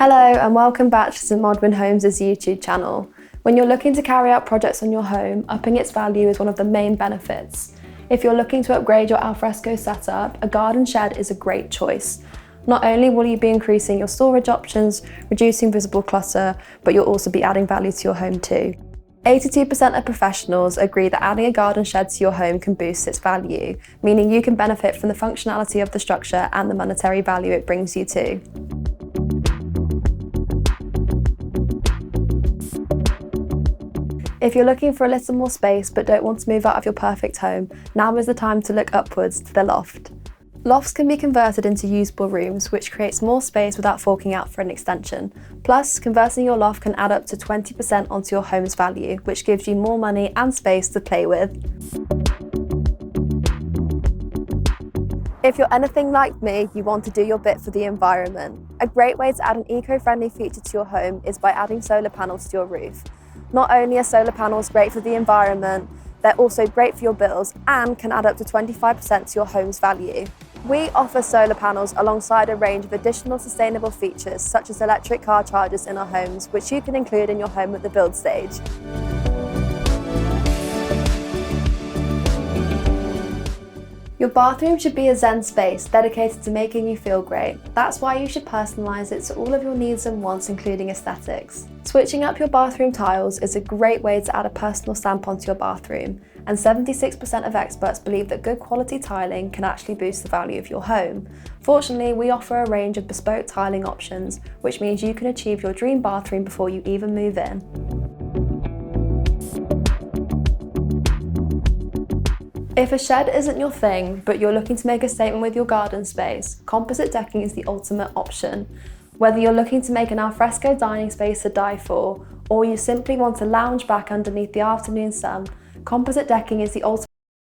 Hello and welcome back to the Modwen Homes' YouTube channel. When you're looking to carry out projects on your home, upping its value is one of the main benefits. If you're looking to upgrade your alfresco setup, a garden shed is a great choice. Not only will you be increasing your storage options, reducing visible clutter, but you'll also be adding value to your home too. 82% of professionals agree that adding a garden shed to your home can boost its value, meaning you can benefit from the functionality of the structure and the monetary value it brings you too. If you're looking for a little more space but don't want to move out of your perfect home, now is the time to look upwards to the loft. Lofts can be converted into usable rooms, which creates more space without forking out for an extension. Plus, converting your loft can add up to 20% onto your home's value, which gives you more money and space to play with. If you're anything like me, you want to do your bit for the environment. A great way to add an eco-friendly feature to your home is by adding solar panels to your roof. Not only are solar panels great for the environment, they're also great for your bills and can add up to 25% to your home's value. We offer solar panels alongside a range of additional sustainable features such as electric car chargers in our homes, which you can include in your home at the build stage. Your bathroom should be a zen space dedicated to making you feel great. That's why you should personalise it to all of your needs and wants, including aesthetics. Switching up your bathroom tiles is a great way to add a personal stamp onto your bathroom, and 76% of experts believe that good quality tiling can actually boost the value of your home. Fortunately, we offer a range of bespoke tiling options, which means you can achieve your dream bathroom before you even move in. If a shed isn't your thing, but you're looking to make a statement with your garden space, composite decking is the ultimate option. Whether you're looking to make an alfresco dining space to die for, or you simply want to lounge back underneath the afternoon sun, composite decking is the ultimate